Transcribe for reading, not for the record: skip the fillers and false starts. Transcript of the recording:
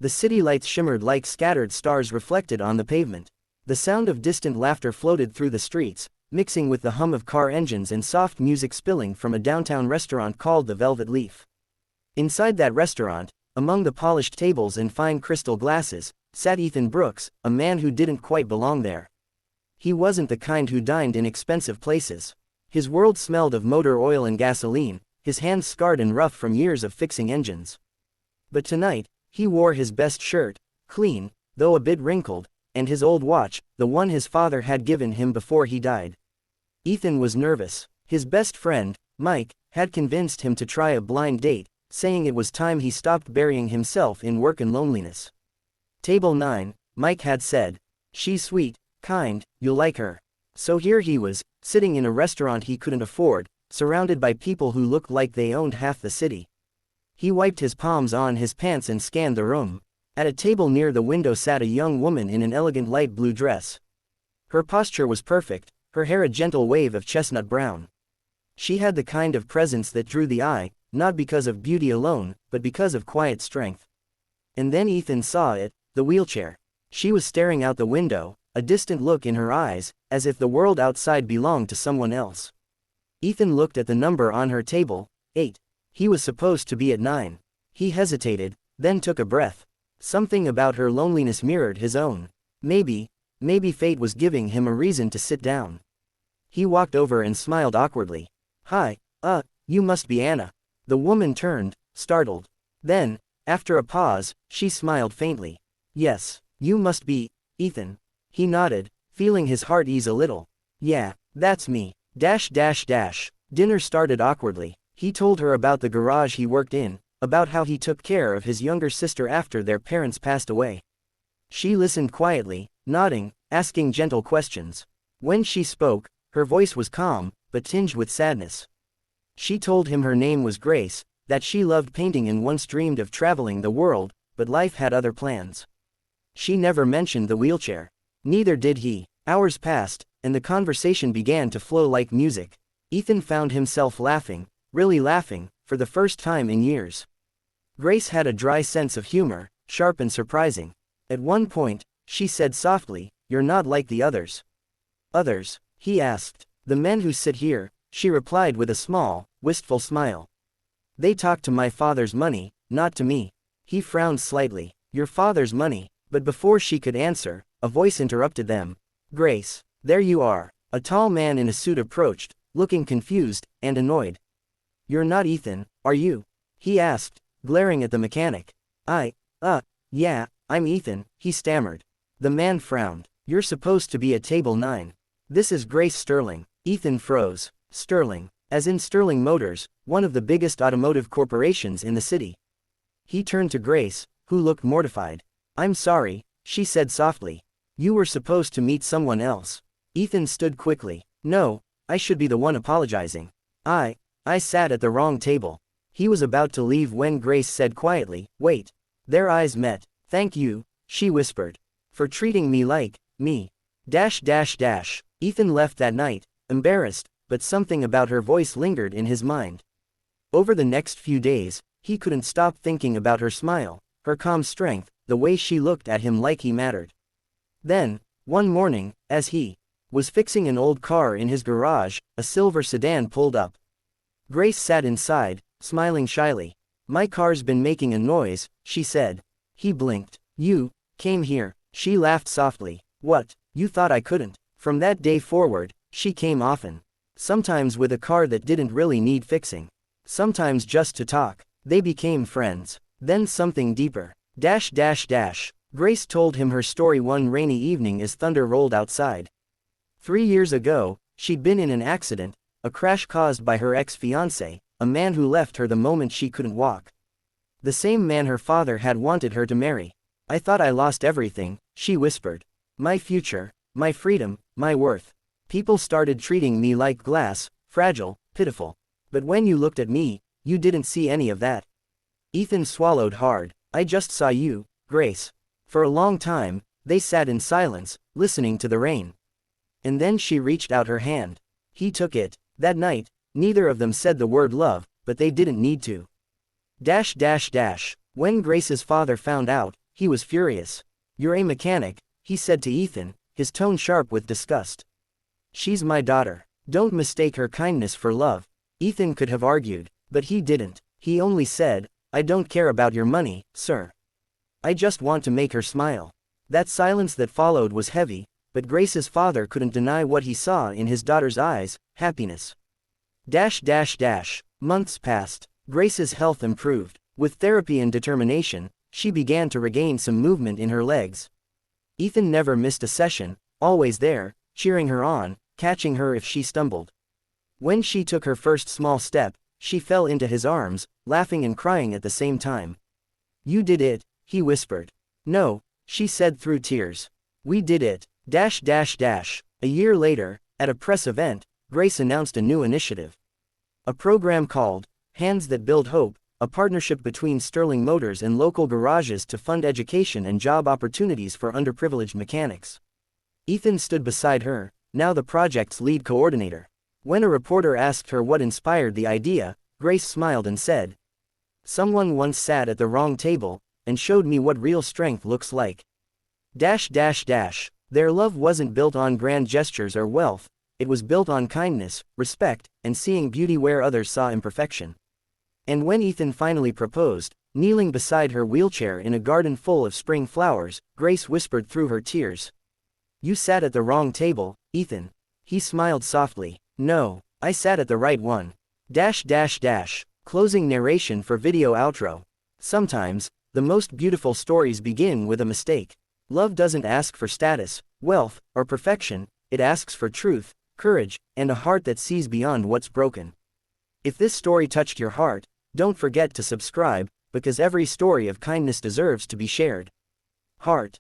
The city lights shimmered like scattered stars reflected on the pavement. The sound of distant laughter floated through the streets, mixing with the hum of car engines and soft music spilling from a downtown restaurant called the Velvet Leaf. Inside that restaurant, among the polished tables and fine crystal glasses, sat Ethan Brooks, a man who didn't quite belong there. He wasn't the kind who dined in expensive places. His world smelled of motor oil and gasoline, his hands scarred and rough from years of fixing engines. But tonight, he wore his best shirt, clean, though a bit wrinkled, and his old watch, the one his father had given him before he died. Ethan was nervous. His best friend, Mike, had convinced him to try a blind date, saying it was time he stopped burying himself in work and loneliness. Table 9, Mike had said. She's sweet, kind, you'll like her. So here he was, sitting in a restaurant he couldn't afford, surrounded by people who looked like they owned half the city. He wiped his palms on his pants and scanned the room. At a table near the window sat a young woman in an elegant light blue dress. Her posture was perfect, her hair a gentle wave of chestnut brown. She had the kind of presence that drew the eye, not because of beauty alone, but because of quiet strength. And then Ethan saw it, the wheelchair. She was staring out the window, a distant look in her eyes, as if the world outside belonged to someone else. Ethan looked at the number on her table, 8. He was supposed to be at 9. He hesitated, then took a breath. Something about her loneliness mirrored his own. Maybe fate was giving him a reason to sit down. He walked over and smiled awkwardly. Hi, you must be Anna. The woman turned, startled. Then, after a pause, she smiled faintly. Yes, you must be, Ethan. He nodded, feeling his heart ease a little. Yeah, that's me. Dinner started awkwardly. He told her about the garage he worked in, about how he took care of his younger sister after their parents passed away. She listened quietly, nodding, asking gentle questions. When she spoke, her voice was calm, but tinged with sadness. She told him her name was Grace, that she loved painting and once dreamed of traveling the world, but life had other plans. She never mentioned the wheelchair. Neither did he. Hours passed, and the conversation began to flow like music. Ethan found himself laughing, really laughing, for the first time in years. Grace had a dry sense of humor, sharp and surprising. At one point, she said softly, "You're not like the others." "Others?" he asked. "The men who sit here," she replied with a small, wistful smile. "They talk to my father's money, not to me." He frowned slightly. "Your father's money," but before she could answer, a voice interrupted them. "Grace, there you are." A tall man in a suit approached, looking confused and annoyed. "You're not Ethan, are you?" he asked, glaring at the mechanic. Yeah, I'm Ethan," he stammered. The man frowned. "You're supposed to be at table 9. This is Grace Sterling." Ethan froze. Sterling, as in Sterling Motors, one of the biggest automotive corporations in the city. He turned to Grace, who looked mortified. "I'm sorry," she said softly. "You were supposed to meet someone else." Ethan stood quickly. "No, I should be the one apologizing. I sat at the wrong table." He was about to leave when Grace said quietly, "Wait." Their eyes met. "Thank you," she whispered, "for treating me like me." Ethan left that night, embarrassed, but something about her voice lingered in his mind. Over the next few days, he couldn't stop thinking about her smile, her calm strength, the way she looked at him like he mattered. Then, one morning, as he was fixing an old car in his garage, a silver sedan pulled up. Grace sat inside, smiling shyly. "My car's been making a noise," she said. He blinked. "You came here." She laughed softly. "What, you thought I couldn't?" From that day forward, she came often. Sometimes with a car that didn't really need fixing. Sometimes just to talk. They became friends. Then something deeper. Grace told him her story one rainy evening as thunder rolled outside. 3 years ago, she'd been in an accident, a crash caused by her ex-fiancé, a man who left her the moment she couldn't walk. The same man her father had wanted her to marry. "I thought I lost everything," she whispered. "My future, my freedom, my worth. People started treating me like glass, fragile, pitiful. But when you looked at me, you didn't see any of that." Ethan swallowed hard. "I just saw you, Grace." For a long time, they sat in silence, listening to the rain. And then she reached out her hand. He took it. That night, neither of them said the word love, but they didn't need to. When Grace's father found out, He was furious. "You're a mechanic," he said to Ethan, his tone sharp with disgust. "She's my daughter. Don't mistake her kindness for love." Ethan could have argued, but he didn't. He only said, "I don't care about your money, sir. I just want to make her smile." That silence that followed was heavy, but Grace's father couldn't deny what he saw in his daughter's eyes: happiness. Months passed. Grace's health improved. With therapy and determination, she began to regain some movement in her legs. Ethan never missed a session, always there, cheering her on, catching her if she stumbled. When she took her first small step, she fell into his arms, laughing and crying at the same time. "You did it," he whispered. "No," she said through tears. "We did it." A year later, at a press event, Grace announced a new initiative. A program called Hands That Build Hope, a partnership between Sterling Motors and local garages to fund education and job opportunities for underprivileged mechanics. Ethan stood beside her, now the project's lead coordinator. When a reporter asked her what inspired the idea, Grace smiled and said, "Someone once sat at the wrong table and showed me what real strength looks like." Their love wasn't built on grand gestures or wealth, it was built on kindness, respect, and seeing beauty where others saw imperfection. And when Ethan finally proposed, kneeling beside her wheelchair in a garden full of spring flowers, Grace whispered through her tears, "You sat at the wrong table, Ethan." He smiled softly. "No, I sat at the right one." Closing narration for video outro. Sometimes, the most beautiful stories begin with a mistake. Love doesn't ask for status, wealth, or perfection, it asks for truth, courage, and a heart that sees beyond what's broken. If this story touched your heart, don't forget to subscribe, because every story of kindness deserves to be shared. Heart.